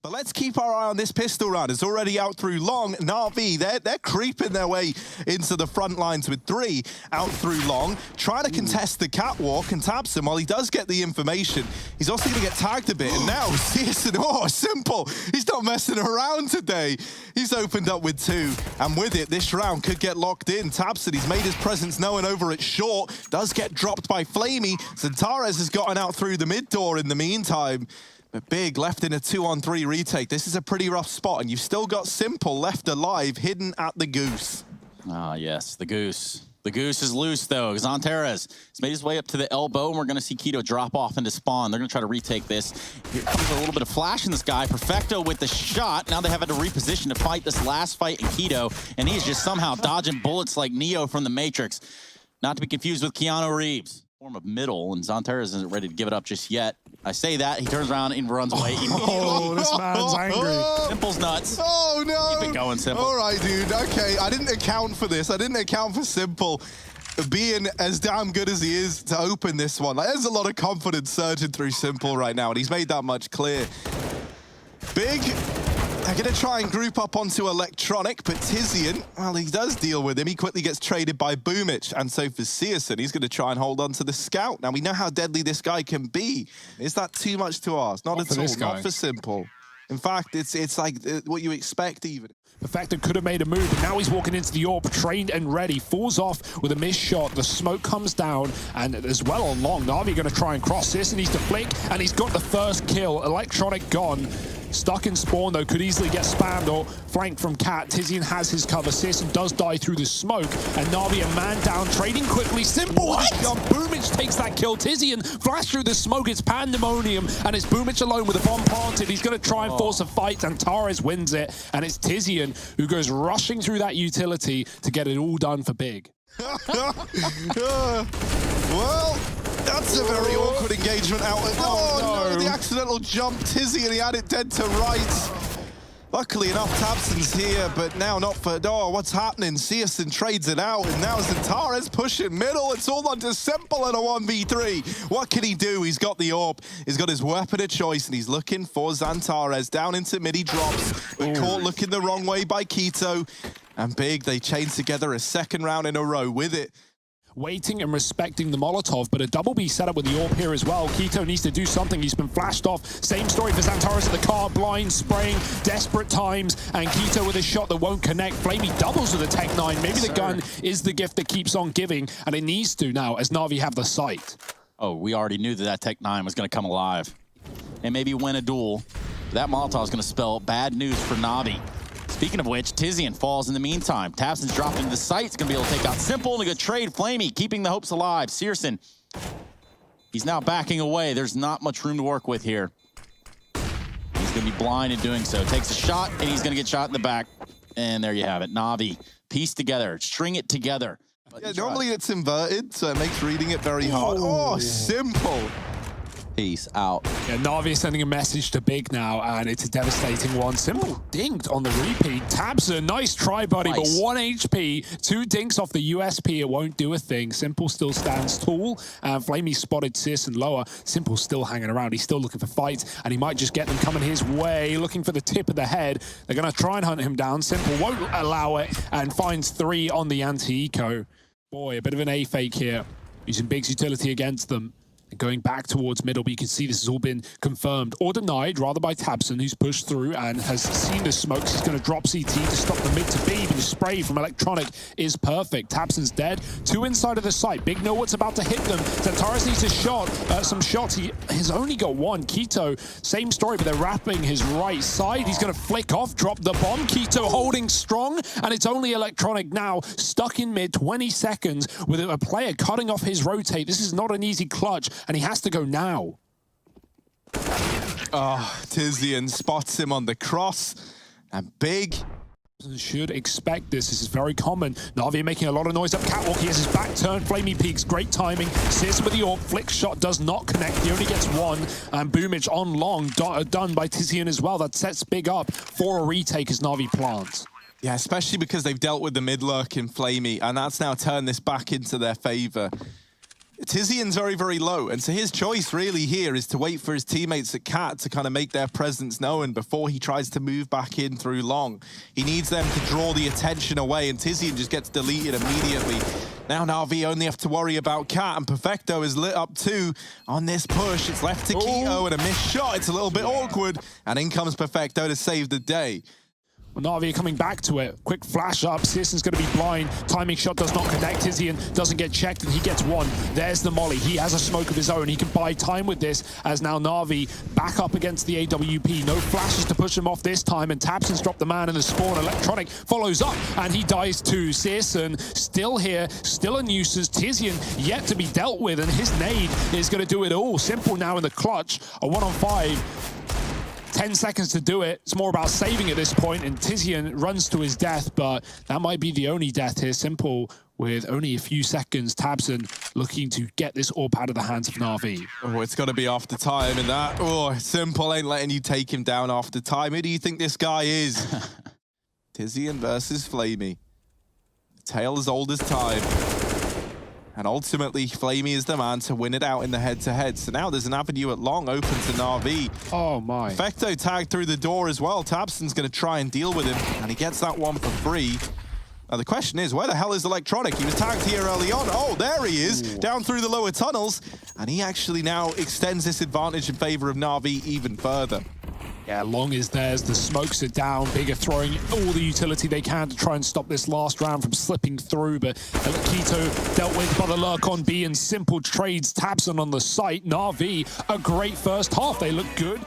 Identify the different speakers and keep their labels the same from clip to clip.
Speaker 1: But let's keep our eye on this pistol round. It's already out through long. NaVi, they're creeping their way into the front lines with 3 out through long, trying to contest the catwalk, and taps him while he does get the information. He's also going to get tagged a bit, and now CSGO, oh, Simple. He's not messing around today. He's opened up with 2, and with it, this round could get locked in. Tabson, he's made his presence known over at short, does get dropped by flamie. Zantares has gotten out through the mid door in the meantime. But Big left in a 2-on-3 retake. This is a pretty rough spot, and you've still got Simple left alive, hidden at the goose. Ah, yes, the goose. The goose is loose, though. Zantares has made his way up to the elbow, and we're going to see Keto drop off into spawn. They're going to try to retake this. Here comes a little bit of flash in the sky. Perfecto with the shot. Now they have had to reposition to fight this last fight in Keto, and he is just somehow dodging bullets like Neo from the Matrix. Not to be confused with Keanu Reeves. Form of middle, and Zantares isn't ready to give it up just yet. I say that, he turns around and runs away.
Speaker 2: Oh, this man's angry.
Speaker 1: Simple's nuts.
Speaker 2: Oh, no.
Speaker 1: Keep it going, Simple.
Speaker 2: All right, dude. Okay, I didn't account for this. I didn't account for Simple being as damn good as he is to open this one. Like, there's a lot of confidence surging through Simple right now, and he's made that much clear. Big, they're going to try and group up onto Electronic, but Tizian, well, he does deal with him. He quickly gets traded by Boomich, and so for Searson, he's going to try and hold on to the Scout. Now, we know how deadly this guy can be. Is that too much to ask? Not at all. Not for Simple. In fact, it's like what you expect even.
Speaker 3: Perfecto could have made a move, but now he's walking into the AWP, trained and ready. Falls off with a missed shot. The smoke comes down, and as well on long, NaVi going to try and cross this, and needs to flick, and he's got the first kill. Electronic gone. Stuck in spawn, though, could easily get spammed or flanked from Cat. Tizian has his cover. Searson does die through the smoke, and NaVi a man down, trading quickly. Simple with a jump. Boomich takes that kill. Tizian flash through the smoke. It's pandemonium, and it's Boomich alone with a bomb planted. He's going to try and force a fight, and Tares wins it, and it's Tizian who goes rushing through that utility to get it all done for Big.
Speaker 2: Well, that's a very awkward engagement out. Oh, no, the accidental jump. Tizian, and he had it dead to rights. Luckily enough, Tabson's here, but now not for... Oh, what's happening? Searson trades it out, and now Zantares pushing middle. It's all onto Simple in a 1v3. What can he do? He's got the AWP. He's got his weapon of choice, and he's looking for Zantares. Down into mid, he drops. But caught looking the wrong way by Keto. And Big, they chain together a second round in a row with it.
Speaker 3: Waiting and respecting the Molotov, but a double B setup with the AWP here as well. Keto needs to do something. He's been flashed off. Same story for Zantares at the car, blind, spraying, desperate times, and Keto with a shot that won't connect. flamie doubles with a Tech 9. Maybe the gun is the gift that keeps on giving, and it needs to now as NaVi have the sight.
Speaker 1: Oh, we already knew that Tech 9 was going to come alive and maybe win a duel. That Molotov is going to spell bad news for NaVi. Speaking of which, Tizian falls in the meantime. Tabson's dropped into the site. It's going to be able to take out Simple and a good trade. flamie keeping the hopes alive. Searson, he's now backing away. There's not much room to work with here. He's going to be blind in doing so. Takes a shot, and he's going to get shot in the back. And there you have it. NaVi, piece together, string it together.
Speaker 2: Yeah, normally it's inverted, so it makes reading it very hard. Oh, Simple.
Speaker 1: Peace out.
Speaker 3: Yeah, NaVi is sending a message to Big now, and it's a devastating one. Simple dinked on the repeat. Tabson, nice try, buddy, but 1 HP, 2 dinks off the USP. It won't do a thing. Simple still stands tall, and flamie spotted Searson lower. Simple still hanging around. He's still looking for fights, and he might just get them coming his way, looking for the tip of the head. They're going to try and hunt him down. Simple won't allow it, and finds 3 on the anti-eco. Boy, a bit of an A fake here, using Big's utility against them. Going back towards middle, but you can see this has all been confirmed or denied, rather by Tabson, who's pushed through and has seen the smokes. He's going to drop CT to stop the mid to B, but the spray from Electronic is perfect. Tabson's dead. 2 inside of the site. Big know what's about to hit them. Zantares needs a shot, some shots. He has only got 1. Keto, same story, but they're wrapping his right side. He's going to flick off, drop the bomb. Keto holding strong, and it's only Electronic now, stuck in mid, 20 seconds, with a player cutting off his rotate. This is not an easy clutch, and he has to go now.
Speaker 2: Oh, Tizian spots him on the cross, and Big
Speaker 3: should expect this. This is very common. NaVi making a lot of noise up catwalk. He has his back turned. flamie peaks. Great timing. Searson with the AWP. Flick shot does not connect. He only gets 1. And Boomich on long. Done by Tizian as well. That sets Big up for a retake as NaVi plants.
Speaker 2: Yeah, especially because they've dealt with the mid lurk in flamie, and that's now turned this back into their favor.
Speaker 1: Tizian's very, very low, and so his choice really here is to wait for his teammates at Cat to kind of make their presence known before he tries to move back in through long. He needs them to draw the attention away, and Tizian just gets deleted immediately. Now NaVi only have to worry about Cat, and Perfecto is lit up too on this push. It's left to Keto, and a missed shot. It's a little bit awkward, and in comes Perfecto to save the day.
Speaker 3: Well, NaVi coming back to it. Quick flash up. Searson's going to be blind. Timing shot does not connect. Tizian doesn't get checked, and he gets one. There's the molly. He has a smoke of his own. He can buy time with this, as now NaVi back up against the AWP. No flashes to push him off this time, and Tabson's dropped the man in the spawn. Electronic follows up, and he dies too. Searson still here, still a nuisance. Tizian yet to be dealt with, and his nade is going to do it all. Simple now in the clutch. A 1-on-5. 10 seconds to do it. It's more about saving at this point, and Tizian runs to his death, but that might be the only death here. Simple with only a few seconds. Tabson looking to get this AWP out of the hands of NaVi.
Speaker 1: Oh, it's got to be after time, and that, oh, Simple ain't letting you take him down after time. Who do you think this guy is? Tizian versus Flamey. Tale as old as time. And ultimately, Flamey is the man to win it out in the head-to-head. So now there's an avenue at long open to NaVi.
Speaker 3: Oh, my.
Speaker 1: Perfecto tagged through the door as well. Tabson's going to try and deal with him, and he gets that one for free. Now, the question is, where the hell is Electronic? He was tagged here early on. Oh, there he is, down through the lower tunnels. And he actually now extends this advantage in favor of NaVi even further.
Speaker 3: Yeah, long is theirs. The smokes are down. Big are throwing all the utility they can to try and stop this last round from slipping through. But leikkeet dealt with by the lurk on B, and Simple trades Tabson on the site. NaVi, a great first half. They look good.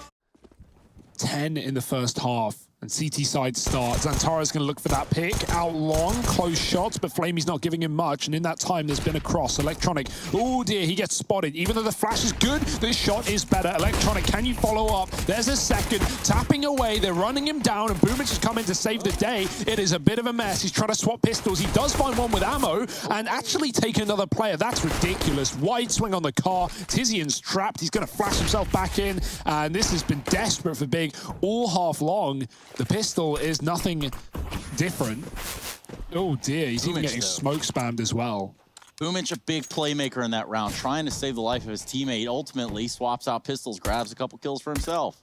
Speaker 3: 10 in the first half. And CT side starts. Antara's going to look for that pick. Out long, close shots, but Flamey's not giving him much. And in that time, there's been a cross. Electronic, oh dear, he gets spotted. Even though the flash is good, this shot is better. Electronic, can you follow up? There's a second, tapping away. They're running him down, and Boomich has come in to save the day. It is a bit of a mess. He's trying to swap pistols. He does find one with ammo and actually take another player. That's ridiculous. Wide swing on the car. Tizian's trapped. He's going to flash himself back in, and this has been desperate for Big all half long. The pistol is nothing different. Oh dear, he's even getting smoke spammed as well.
Speaker 4: Boomich, a big playmaker in that round, trying to save the life of his teammate. Ultimately, swaps out pistols, grabs a couple kills for himself.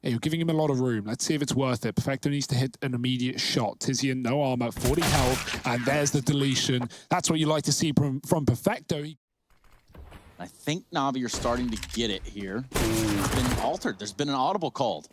Speaker 3: Yeah, you're giving him a lot of room. Let's see if it's worth it. Perfecto needs to hit an immediate shot. Tizian, no armor, 40 health, and there's the deletion. That's what you like to see from Perfecto.
Speaker 4: I think NaVi are starting to get it here. It's been altered. There's been an audible called.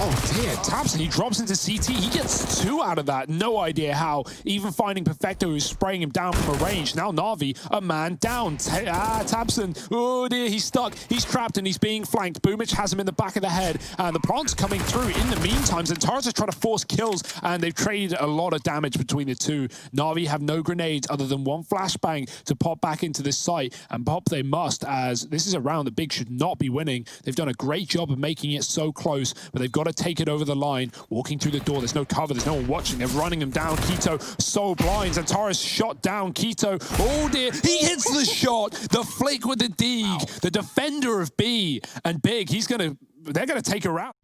Speaker 3: Oh dear, Tabson, he drops into CT. He gets 2 out of that. No idea how. Even finding Perfecto, who's spraying him down from a range. Now NaVi, a man down. Tabson, oh dear, he's stuck. He's trapped and he's being flanked. Boomich has him in the back of the head. And the plant's coming through. In the meantime, Zentaris is trying to force kills, and they've traded a lot of damage between the two. NaVi have no grenades other than one flashbang to pop back into this site. And pop they must, as this is a round that Big should not be winning. They've done a great job of making it so close, but they've got to take it over the line. Walking through the door, there's no cover, there's no one watching. They're running him down. Keto so blind. Zentaris shot down. Keto, oh dear, he hits the shot. The flick with the dig. The defender of B. And Big, they're gonna take her out.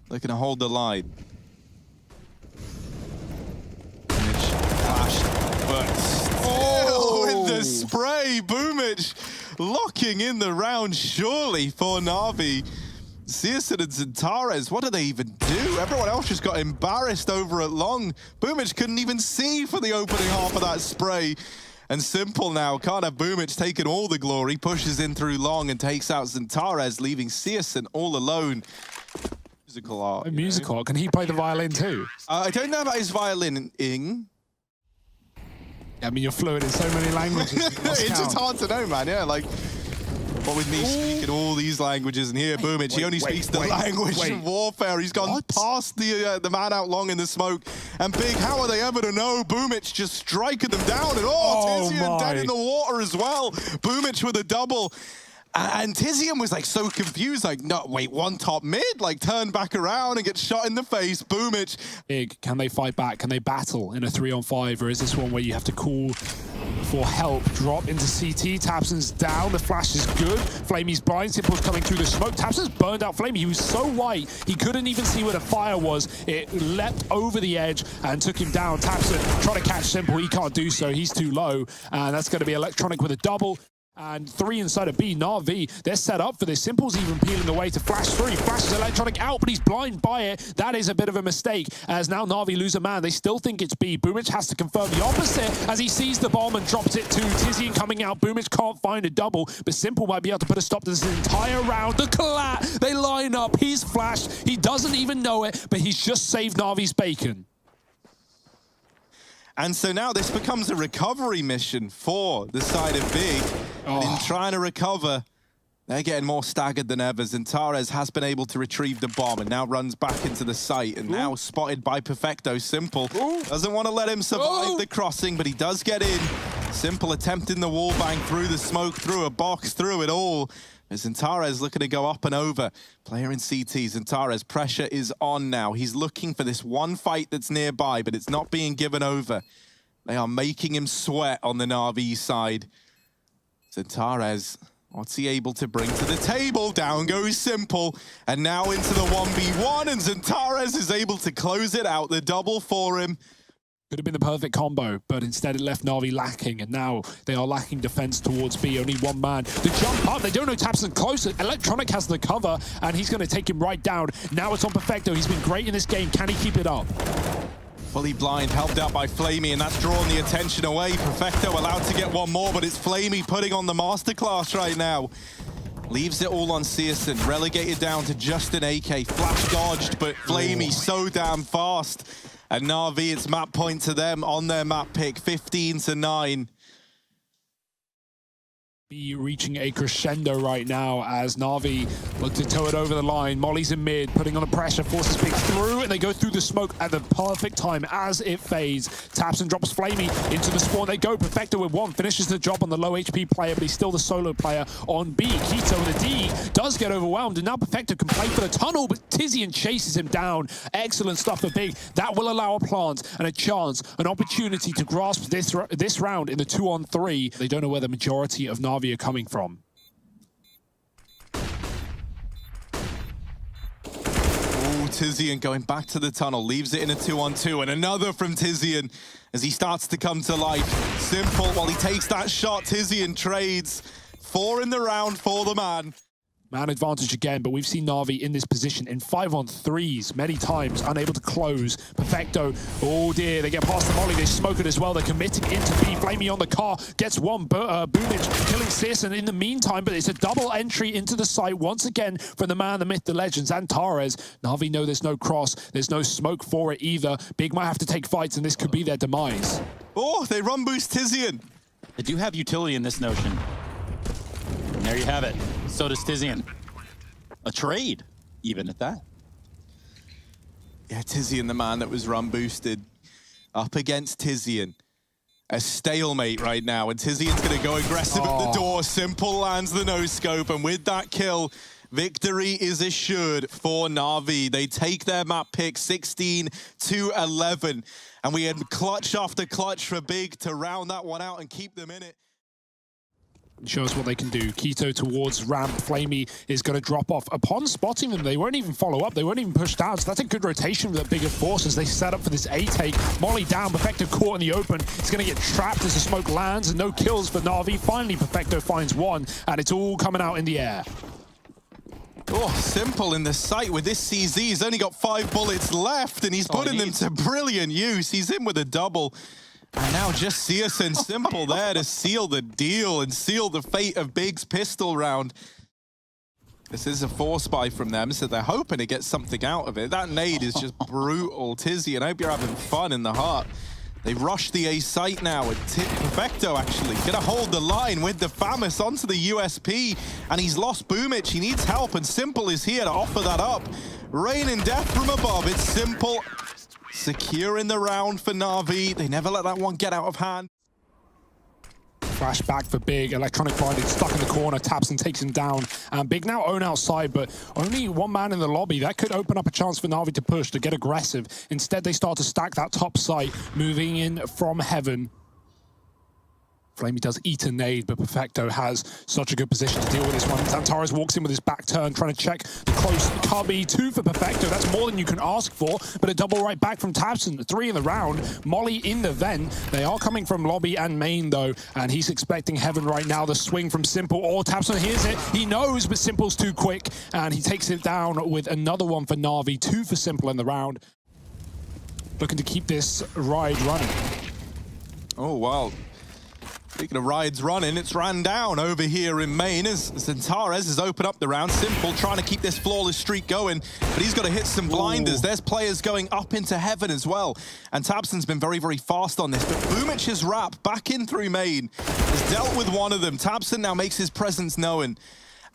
Speaker 1: They're gonna hold the line. Flash, but still with the spray. Boomich locking in the round surely for NaVi. Searson and Zentaris, what do they even do? Everyone else just got embarrassed over at long. Boomich couldn't even see for the opening half of that spray. And Simple now can't have Boomich taking all the glory, pushes in through long and takes out Zentaris, leaving Searson all alone. Musical art.
Speaker 3: Musical art. Can he play the violin too?
Speaker 1: I don't know about his violin-ing.
Speaker 3: I mean, you're fluent in so many languages.
Speaker 1: It's just hard to know, man. Yeah, like, what with me speaking all these languages, and here, Boomich, he only speaks the language of warfare. He's gone past the man out long in the smoke. And Big, how are they ever to know? Boomich just striking them down, and Tizian dead in the water as well. Boomich with a double. And Tizian was like so confused, like, no, wait, one top mid, like turn back around and get shot in the face. Boomich.
Speaker 3: Big, can they fight back? Can they battle in a 3-on-5? Or is this one where you have to call for help. Drop into CT. tabseN's down. The flash is good. flamie's blind. simple's coming through the smoke. tabseN's burned out flamie. He was so white, he couldn't even see where the fire was. It leapt over the edge and took him down. tabseN trying to catch simple. He can't do so. He's too low. And that's going to be electronic with a double. And 3 inside of B. NaVi, they're set up for this. simple's even peeling the way to flash 3. Flashes electronic out, but he's blind by it. That is a bit of a mistake, as now NaVi lose a man. They still think it's B. boomich has to confirm the opposite as he sees the bomb and drops it to Tizian coming out. boomich can't find a double, but simple might be able to put a stop to this entire round. The collat, they line up. He's flashed. He doesn't even know it, but he's just saved NaVi's bacon.
Speaker 1: And so now this becomes a recovery mission for the side of B. And in trying to recover, they're getting more staggered than ever. Zentares has been able to retrieve the bomb and now runs back into the site and now spotted by Perfecto. Simple doesn't want to let him survive the crossing, but he does get in. Simple attempting the wall bang through the smoke, through a box, through it all. Zentares looking to go up and over. Player in CT, Zentares, pressure is on now. He's looking for this one fight that's nearby, but it's not being given over. They are making him sweat on the NaVi side. Zentares, what's he able to bring to the table? Down goes Simple, and now into the 1v1, and Zentares is able to close it out. The double for him.
Speaker 3: Could have been the perfect combo, but instead it left NaVi lacking, and now they are lacking defense towards B. Only one man. The jump up, they don't know tabseN close. electronic has the cover, and he's going to take him right down. Now it's on Perfecto. He's been great in this game. Can he keep it up?
Speaker 1: Fully blind, helped out by flamie, and that's drawn the attention away. Perfecto allowed to get one more, but it's flamie putting on the masterclass right now. Leaves it all on CSGO, relegated down to just an AK. Flash dodged, but flamie so damn fast. And NaVi, it's map point to them on their map pick, 15-9.
Speaker 3: Be reaching a crescendo right now as NaVi look to tow it over the line. Molly's in mid, putting on the pressure, forces pick through, and they go through the smoke at the perfect time as it fades. tabseN drops flamie into the spawn. They go. Perfecto with one, finishes the job on the low HP player, but he's still the solo player on B. keto with a D does get overwhelmed, and now Perfecto can play for the tunnel, but Tizian chases him down. Excellent stuff for Big. That will allow a plant and a chance, an opportunity to grasp this round in the 2-on-3. They don't know where the majority of NaVi are coming from.
Speaker 1: Tizian going back to the tunnel, leaves it in a 2-on-2, and another from Tizian as he starts to come to life. Simple, while he takes that shot, Tizian trades. 4 in the round for the man.
Speaker 3: Man advantage again, but we've seen NaVi in this position in 5-on-3s many times, unable to close. Perfecto, oh dear, they get past the molly, they smoke it as well, they're committing into B. flamie on the car, gets one, boomich killing CSGO in the meantime, but it's a double entry into the site once again from the man, the myth, the legend, Zentares. NaVi know there's no cross, there's no smoke for it either. Big might have to take fights, and this could be their demise.
Speaker 1: Oh, they run boost Tizian.
Speaker 4: They do have utility in this notion. And there you have it. So does Tizian. A trade, even at that.
Speaker 1: Yeah, Tizian, the man that was run boosted, up against Tizian. A stalemate right now, and Tizian's going to go aggressive at the door. Simple lands the no-scope, and with that kill, victory is assured for NaVi. They take their map pick 16-11, and we had clutch after clutch for Big to round that one out and keep them in it.
Speaker 3: Show us what they can do. keto towards ramp. flamie is going to drop off. Upon spotting them, they won't even follow up. They won't even push down. So that's a good rotation with the bigger force as they set up for this A-take. Molly down. Perfecto caught in the open. He's going to get trapped as the smoke lands and no kills for NaVi. Finally, Perfecto finds one, and it's all coming out in the air.
Speaker 1: Oh, Simple in the sight with this CZ. He's only got 5 bullets left, and he's putting them to brilliant use. He's in with a double. And now just CSGO Simple there to seal the deal and seal the fate of Big's pistol round. This is a force buy from them, so they're hoping to get something out of it. That nade is just brutal. Tizian, I hope you're having fun in the heart. They rush the A site now, and Perfecto actually gonna hold the line with the FAMAS onto the USP, and he's lost boomich. He needs help, and Simple is here to offer that up. Rain and death from above. It's Simple securing the round for NaVi. They never let that one get out of hand.
Speaker 3: Flash back for Big. Electronic blinded, stuck in the corner. tabseN takes him down. And Big now own outside, but only one man in the lobby. That could open up a chance for NaVi to push, to get aggressive. Instead, they start to stack that top site, moving in from heaven. Flamey does eat a nade, but Perfecto has such a good position to deal with this one. Xantares walks in with his back turn, trying to check the close cubby. 2 for Perfecto. That's more than you can ask for, but a double right back from tabseN. 3 in the round. Molly in the vent. They are coming from lobby and main, though, and he's expecting heaven right now. The swing from Simple. Oh, tabseN hears it. He knows, but Simple's too quick, and he takes it down with another one for NaVi. 2 for Simple in the round. Looking to keep this ride running.
Speaker 1: Oh, well. Speaking of rides running, it's ran down over here in main as Xantares has opened up the round. Simple trying to keep this flawless streak going, but he's got to hit some blinders. Ooh. There's players going up into heaven as well. And tabseN's been very, very fast on this. But Boomic's wrap back in through main has dealt with one of them. tabseN now makes his presence known.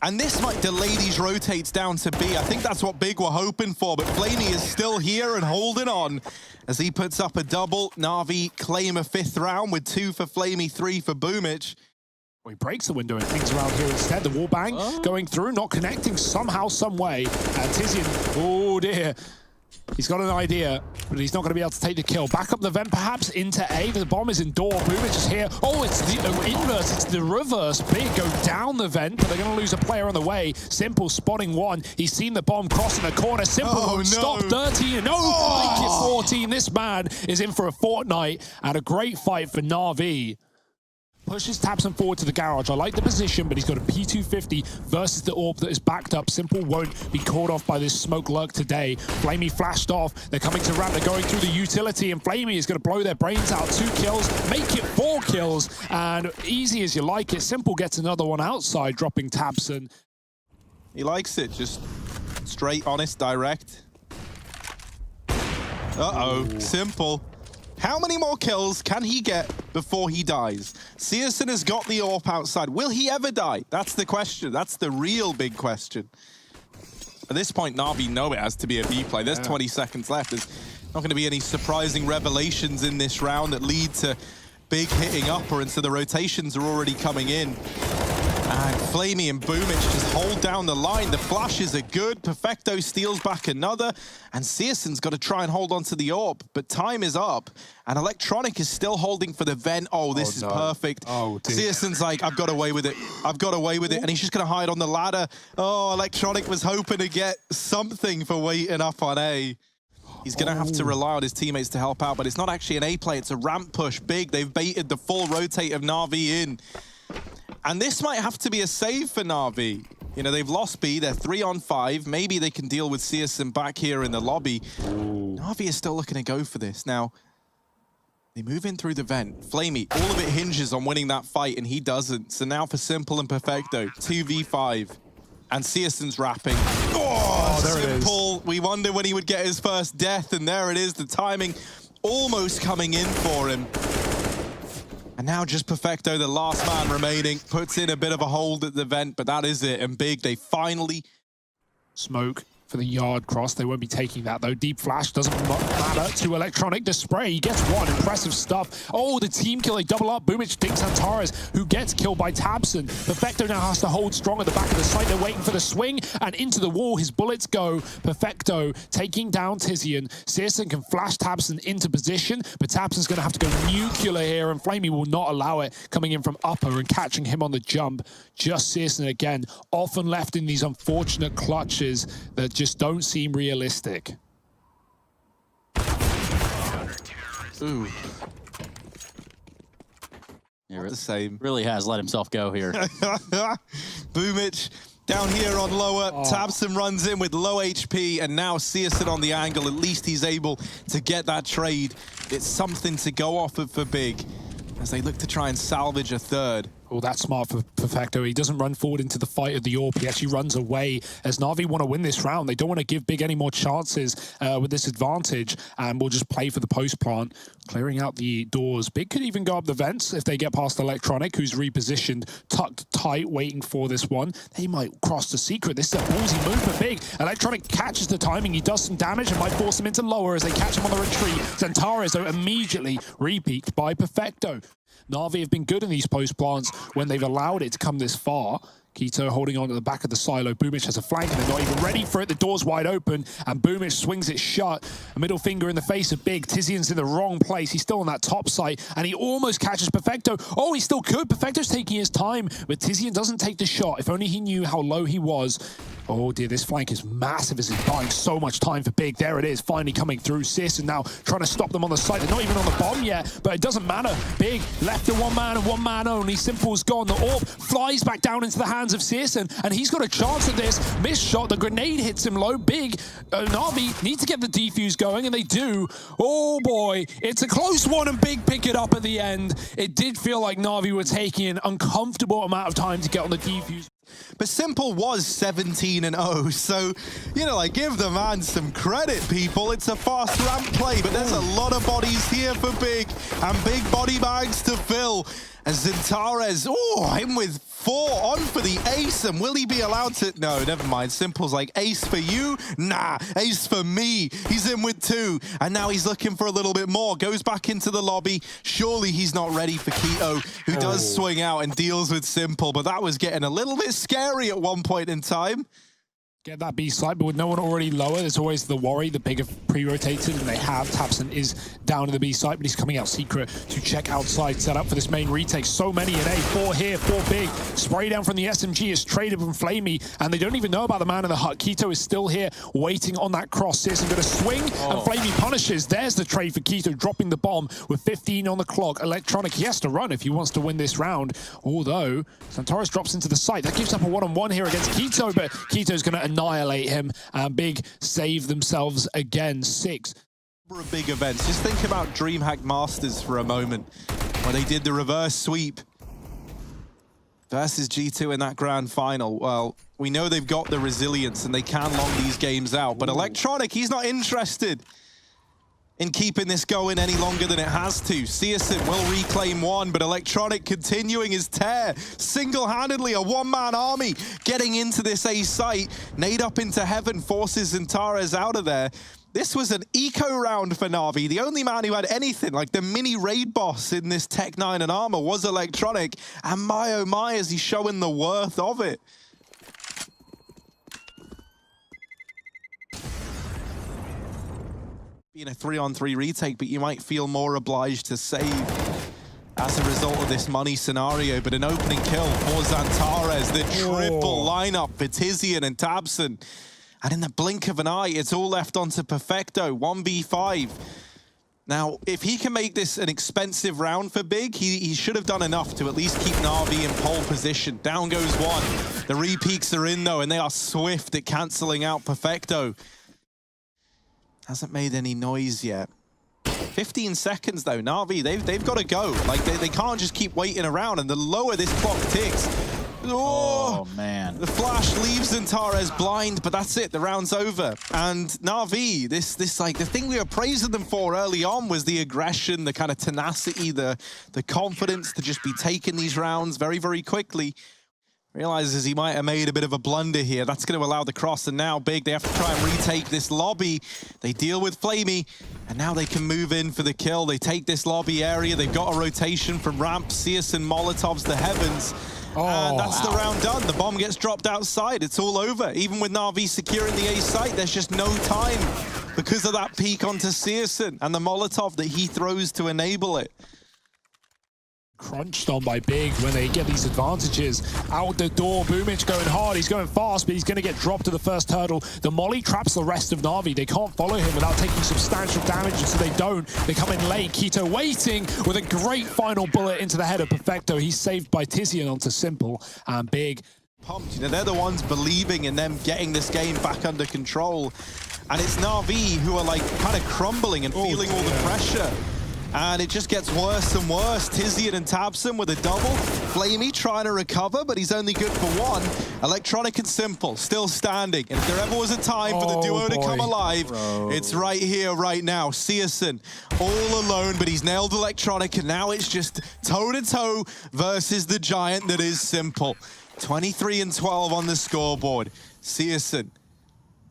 Speaker 1: And this might delay these rotates down to B. I think that's what Big were hoping for, but Flamey is still here and holding on as he puts up a double. NaVi claim a 5th round with 2 for Flamey, 3 for Boomic.
Speaker 3: Well, he breaks the window and things around here instead. The wall bang going through, not connecting somehow, some way. And Tizian, oh dear. He's got an idea, but he's not going to be able to take the kill. Back up the vent, perhaps, into A. The bomb is in door. Boomic is here. Oh, it's the inverse. It's the reverse. Big go down the vent, but they're going to lose a player on the way. Simple spotting one. He's seen the bomb crossing the corner. Simple won't stop. 13. No, leikkeet 14. This man is in for a fortnight, and a great fight for NaVi. Pushes tabseN forward to the garage. I like the position, but he's got a P250 versus the AWP that is backed up. Simple won't be caught off by this smoke lurk today. Flamey flashed off. They're coming to ramp. They're going through the utility, and Flamey is going to blow their brains out. 2 kills, make it 4 kills, and easy as you like it. Simple gets another one outside, dropping tabseN.
Speaker 1: He likes it, just straight, honest, direct. Uh-oh, Simple. How many more kills can he get before he dies? CSGO has got the AWP outside. Will he ever die? That's the question. That's the real big question. At this point, NaVi know it has to be a B play. There's 20 seconds left. There's not going to be any surprising revelations in this round that lead to Big hitting upper, and so the rotations are already coming in. And Flamey and Boomic just hold down the line. The flashes are good. Perfecto steals back another. And CSGO's got to try and hold on to the AWP. But time is up. And Electronic is still holding for the vent. Oh, this is perfect.
Speaker 3: Oh,
Speaker 1: CSGO's like, I've got away with it. I've got away with it. And he's just going to hide on the ladder. Oh, Electronic was hoping to get something for waiting up on A. He's going to have to rely on his teammates to help out. But it's not actually an A play. It's a ramp push. Big. They've baited the full rotate of NaVi in. And this might have to be a save for NaVi. You know, they've lost B, they're 3 on 5. Maybe they can deal with CSGO back here in the lobby. NaVi is still looking to go for this. Now, they move in through the vent. Flamey, all of it hinges on winning that fight, and he doesn't. So now for Simple and Perfecto, 2v5. And CSGO's wrapping. Oh,
Speaker 3: there
Speaker 1: Simple. We wonder when he would get his first death, and there it is. The timing almost coming in for him. And now just Perfecto, the last man remaining, puts in a bit of a hold at the vent, but that is it. And Big, they finally...
Speaker 3: Smoke for the yard cross. They won't be taking that, though. Deep flash doesn't matter to Electronic. The spray, he gets one. Impressive stuff. Oh, the team kill. They double up. Boomic dinks Xantares, who gets killed by tabseN. Perfecto now has to hold strong at the back of the site. They're waiting for the swing, and into the wall. His bullets go. Perfecto taking down Tizian. CSGO can flash tabseN into position, but tabseN's going to have to go nuclear here, and Flamey will not allow it, coming in from upper and catching him on the jump. Just CSGO again, often left in these unfortunate clutches that just don't seem realistic.
Speaker 1: Ooh.
Speaker 4: Yeah,
Speaker 1: the same.
Speaker 4: Really has let himself go here.
Speaker 1: Boomic down here on lower. tabseN runs in with low HP, and now CSGO on the angle. At least he's able to get that trade. It's something to go off of for Big as they look to try and salvage a third.
Speaker 3: Oh, that's smart for Perfecto. He doesn't run forward into the fight of the AWP. He actually runs away as NaVi want to win this round. They don't want to give Big any more chances with this advantage, and we'll just play for the post plant, clearing out the doors. Big could even go up the vents if they get past Electronic, who's repositioned, tucked tight, waiting for this one. They might cross the secret. This is a ballsy move for Big. Electronic catches the timing. He does some damage and might force him into lower as they catch him on the retreat. Xantares, though, immediately repeaked by Perfecto. NaVi have been good in these post plants when they've allowed it to come this far. Keto holding on to the back of the silo. Boomich has a flank and they're not even ready for it. The door's wide open and Boomich swings it shut. A middle finger in the face of Big. Tizian's in the wrong place. He's still on that top site and he almost catches Perfecto. Oh, he still could. Perfecto's taking his time, but Tizian doesn't take the shot. If only he knew how low he was. Oh dear, this flank is massive as he's buying so much time for Big. There it is, finally coming through. Sis and now trying to stop them on the site. They're not even on the bomb yet, but it doesn't matter. Big left to one man and one man only. Simple's gone. The orb flies back down into the hands of Sis and he's got a chance at this. Missed shot, the grenade hits him low. Big, NaVi need to get the defuse going and they do. Oh boy, it's a close one and Big pick it up at the end. It did feel like NaVi were taking an uncomfortable amount of time to get on the defuse.
Speaker 2: But Simple was 17-0, so, you know, like, give the man some credit, people. It's a fast ramp play, but there's a lot of bodies here for Big, and big body bags to fill. As Zintares, oh, him with 4 on for the ace, and will he be allowed to? No, never mind. Simple's like, ace for you? Nah, ace for me. He's in with 2, and now he's looking for a little bit more. Goes back into the lobby. Surely he's not ready for Keto, who does swing out and deals with Simple, but that was getting a little bit scary at one point in time.
Speaker 3: Get that B side, but with no one already lower, there's always the worry. The Big have pre-rotated, and they have. Tabson is down to the B side, but he's coming out secret to check outside, set up for this main retake. So many in A, 4 here, 4 Big. Spray down from the SMG is traded from Flamey, and they don't even know about the man in the hut. Keto is still here, waiting on that cross. Searson going to swing, and Flamey punishes. There's the trade for Keto, dropping the bomb with 15 on the clock. Electronic, he has to run if he wants to win this round, although Santoris drops into the site. That gives up a one-on-one here against Keto, but Keto's going to annihilate him, and Big save themselves again. 6.
Speaker 2: For a big event, just think about DreamHack Masters for a moment, where they did the reverse sweep versus G2 in that grand final. Well, we know they've got the resilience and they can long these games out, but Electronic, he's not interested in keeping this going any longer than it has to. CSGO will reclaim 1, but Electronic continuing his tear. Single-handedly, a one-man army getting into this A site. Nade up into heaven, forces Zintares out of there. This was an eco round for NaVi. The only man who had anything, like the mini raid boss in this Tech 9 and armor, was Electronic. And my oh my, is he showing the worth of it. In a 3-on-3 retake, but you might feel more obliged to save as a result of this money scenario. But an opening kill for Zintares, the triple lineup for Tizian and Tabson. And in the blink of an eye, it's all left onto Perfecto, 1v5. Now, if he can make this an expensive round for Big, he should have done enough to at least keep NaVi in pole position. Down goes 1. The re-peaks are in, though, and they are swift at cancelling out Perfecto. Hasn't made any noise yet. 15 seconds though, NaVi, they've got to go. Like they can't just keep waiting around, and the lower this clock ticks.
Speaker 4: Oh man.
Speaker 2: The flash leaves Zintares blind, but that's it, the round's over. And NaVi, this like the thing we were praising them for early on was the aggression, the kind of tenacity, the confidence to just be taking these rounds very, very quickly. Realizes he might have made a bit of a blunder here. That's going to allow the cross, and now Big, they have to try and retake this lobby. They deal with Flamey, and now they can move in for the kill. They take this lobby area. They've got a rotation from ramp, Searson, Molotovs, the heavens. And that's the round done. The bomb gets dropped outside. It's all over. Even with NaVi securing the A site, there's just no time because of that peek onto Searson and the Molotov that he throws to enable it.
Speaker 3: Crunched on by Big when they get these advantages. Out the door, Boomich going hard. He's going fast, but he's going to get dropped to the first hurdle. The molly traps the rest of NaVi. They can't follow him without taking substantial damage, so they don't. They come in late. Keto waiting with a great final bullet into the head of Perfecto. He's saved by Tizian onto Simple, and Big
Speaker 2: pumped. You know, they're the ones believing in them getting this game back under control. And it's NaVi who are like kind of crumbling and feeling all the pressure. And it just gets worse and worse. Tizian and Tabson with a double. Flamey trying to recover, but he's only good for 1. Electronic and Simple still standing. And if there ever was a time for the duo to come alive, it's right here, right now. Searson all alone, but he's nailed Electronic, and now it's just toe-to-toe versus the giant that is Simple. 23 and 12 on the scoreboard. Searson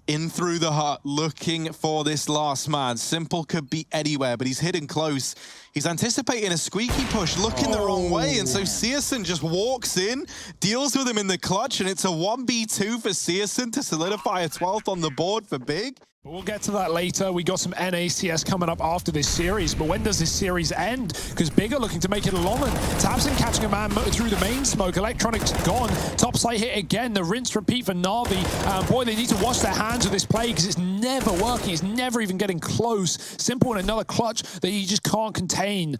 Speaker 1: In through the hut, looking for this last man. Simple could be anywhere, but he's hidden close. He's anticipating a squeaky push, looking the wrong way, and so Searson just walks in, deals with him in the clutch, and it's a 1v2 for Searson to solidify a 12th on the board for Big.
Speaker 3: We'll get to that later. We got some NACS coming up after this series, but when does this series end? Because Big are looking to make it a long one. tabseN catching a man through the main smoke. Electronics gone. Top side hit again. The rinse repeat for NaVi. Boy, they need to wash their hands with this play because it's never working. It's never even getting close. Simple in another clutch that you just can't contain.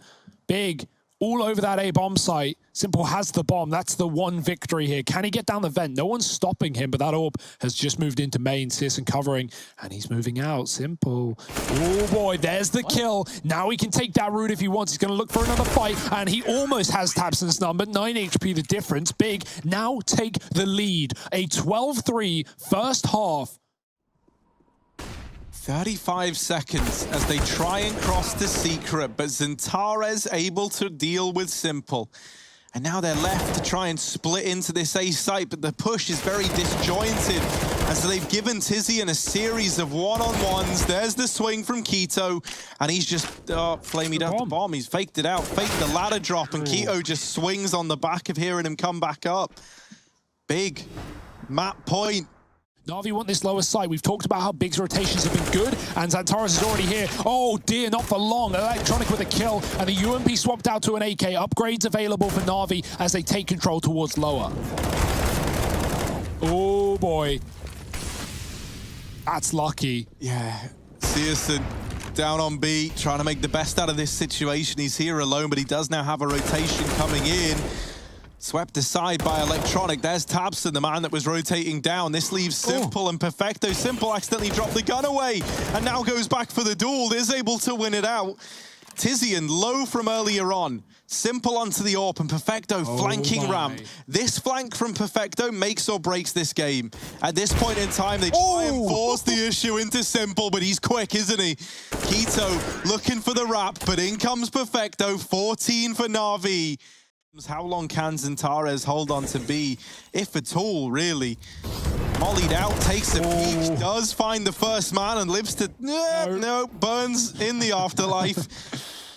Speaker 3: Big all over that A bomb site. Simple has the bomb. That's the one victory here. Can he get down the vent? No one's stopping him, but that orb has just moved into main. searson covering, and he's moving out. Simple. Oh boy, there's the kill. Now he can take that route if he wants. He's going to look for another fight, and he almost has tabseN's number. 9 HP the difference. Big now take the lead. A 12-3 first half.
Speaker 1: 35 seconds as they try and cross the secret, but Xantares able to deal with Simple. And now they're left to try and split into this A site, but the push is very disjointed. And so they've given Tizian a series of one-on-ones. There's the swing from keto, and he's just flaming out the bomb. He's faked it out, faked the ladder drop, and keto just swings on the back of hearing him come back up. Big map point.
Speaker 3: NaVi want this lower side. We've talked about how Big's rotations have been good, and Xantares is already here. Oh dear, not for long. Electronic with a kill, and the UMP swapped out to an AK. Upgrades available for NaVi as they take control towards lower. Oh boy. That's lucky.
Speaker 1: Yeah, Searson down on B, trying to make the best out of this situation. He's here alone, but he does now have a rotation coming in. Swept aside by Electronic. There's tabseN, the man that was rotating down. This leaves Simple and Perfecto. Simple accidentally dropped the gun away and now goes back for the duel. Is able to win it out. Tizian low from earlier on. Simple onto the AWP and Perfecto flanking ramp. This flank from Perfecto makes or breaks this game. At this point in time, they try and force the issue into Simple, but he's quick, isn't he? keto looking for the wrap, but in comes Perfecto. 14 for NaVi. How long can Xantares hold on to B, if at all, really? Mollied out, takes a peek, does find the first man and lives to... No, burns in the afterlife.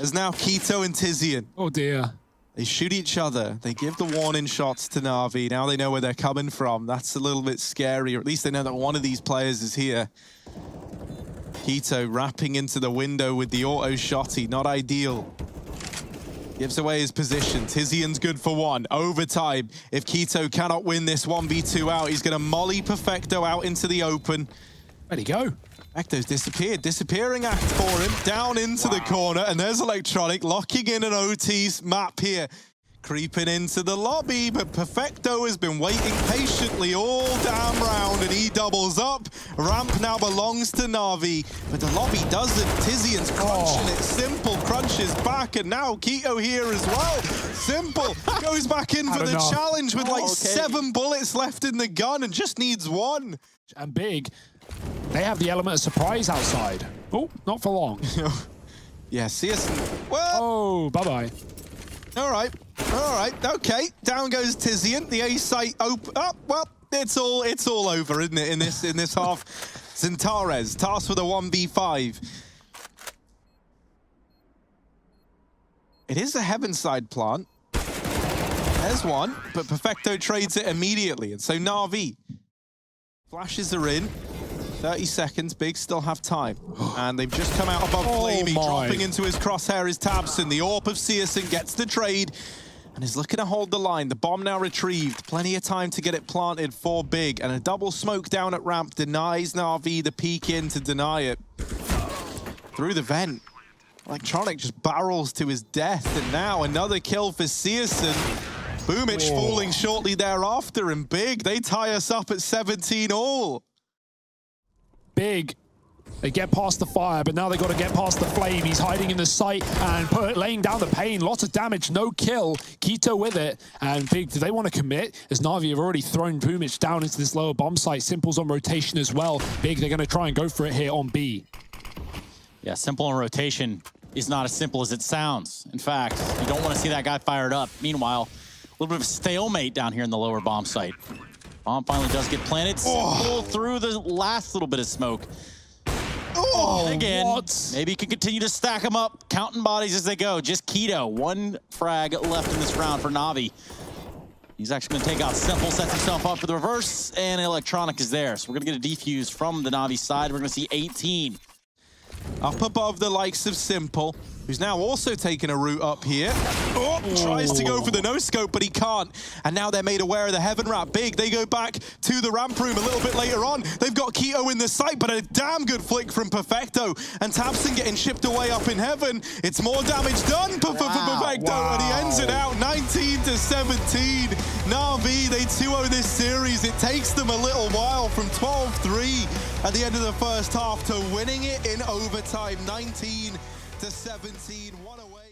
Speaker 1: As now keto and Tizian.
Speaker 3: Oh dear.
Speaker 1: They shoot each other. They give the warning shots to NaVi. Now they know where they're coming from. That's a little bit scary, or at least they know that one of these players is here. keto wrapping into the window with the auto shotty, not ideal. Gives away his position. Tizian's good for one. Overtime. If keto cannot win this 1v2 out, he's going to molly Perfecto out into the open.
Speaker 3: Where'd he go?
Speaker 1: Perfecto's disappeared. Disappearing act for him. Down into the corner. And there's Electronic locking in an OT's map here. Creeping into the lobby, but Perfecto has been waiting patiently all damn round, and he doubles up. Ramp now belongs to NaVi, but the lobby doesn't. Tizian's crunching it. Simple crunches back, and now keto here as well. Simple goes back in for the challenge with like 7 bullets left in the gun and just needs 1.
Speaker 3: And Big, they have the element of surprise outside. Oh, not for long.
Speaker 1: Yeah, CSGO. Well,
Speaker 3: oh, bye-bye.
Speaker 1: All right, okay. Down goes Tizian. The A site open. Oh, well, it's all over, isn't it? In this half, Xantares tasked with a 1v5. It is a Heavenside plant. There's one, but Perfecto trades it immediately, and so NaVi flashes are in. 30 seconds, Big still have time. And they've just come out above Flamey, dropping into his crosshair is tabseN. The AWP of searson gets the trade and is looking to hold the line. The bomb now retrieved. Plenty of time to get it planted for Big. And a double smoke down at ramp denies NaVi the peek in to deny it. Through the vent. Electronic just barrels to his death. And now another kill for searson. Boomich falling shortly thereafter. And Big, they tie us up at 17 all.
Speaker 3: Big, they get past the fire, but now they got to get past the flame. He's hiding in the site and laying down the pain. Lots of damage, no kill. keto with it. And Big, do they want to commit? As NaVi have already thrown Boomich down into this lower bomb site. Simple's on rotation as well. Big, they're going to try and go for it here on B.
Speaker 4: Yeah, Simple on rotation is not as simple as it sounds. In fact, you don't want to see that guy fired up. Meanwhile, a little bit of a stalemate down here in the lower bomb site. Bomb finally does get planted. Simple through the last little bit of smoke. Again, maybe he can continue to stack them up, counting bodies as they go. Just Keto, one frag left in this round for NaVi. He's actually going to take out Simple, sets himself up for the reverse, and Electronic is there. So we're going to get a defuse from the NaVi side. We're going to see 18.
Speaker 1: Up above the likes of Simple, who's now also taking a route up here. Tries to go for the no-scope, but he can't. And now they're made aware of the Heaven Wrap. Big, they go back to the ramp room a little bit later on. They've got Keto in the sight, but a damn good flick from Perfecto. And Tabson getting shipped away up in heaven. It's more damage done for Perfecto, and he ends it out 19-17. NaVi, they 2-0 this series. It takes them a little while from 12-3 at the end of the first half to winning it in overtime, 19-17, one away.